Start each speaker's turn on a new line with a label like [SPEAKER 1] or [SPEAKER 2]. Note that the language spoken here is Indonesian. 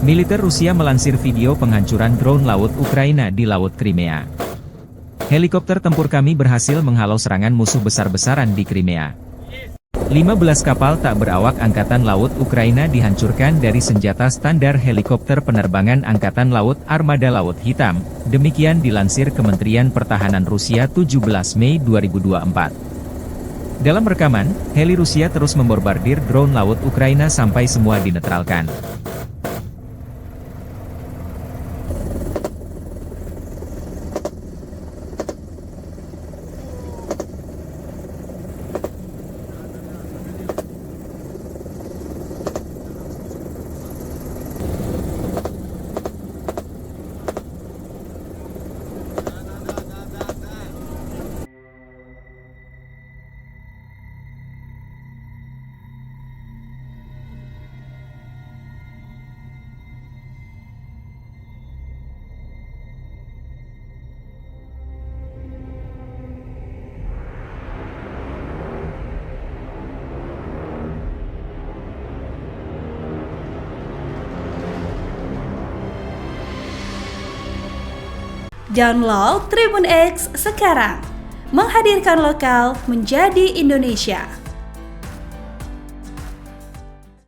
[SPEAKER 1] Militer Rusia melansir video penghancuran drone laut Ukraina di Laut Crimea. Helikopter tempur kami berhasil menghalau serangan musuh besar-besaran di Crimea. 15 kapal tak berawak Angkatan Laut Ukraina dihancurkan dari senjata standar helikopter penerbangan Angkatan Laut Armada Laut Hitam, demikian dilansir Kementerian Pertahanan Rusia 17 Mei 2024. Dalam rekaman, heli Rusia terus membombardir drone laut Ukraina sampai semua dinetralkan.
[SPEAKER 2] Download Tribun X sekarang, menghadirkan lokal menjadi Indonesia.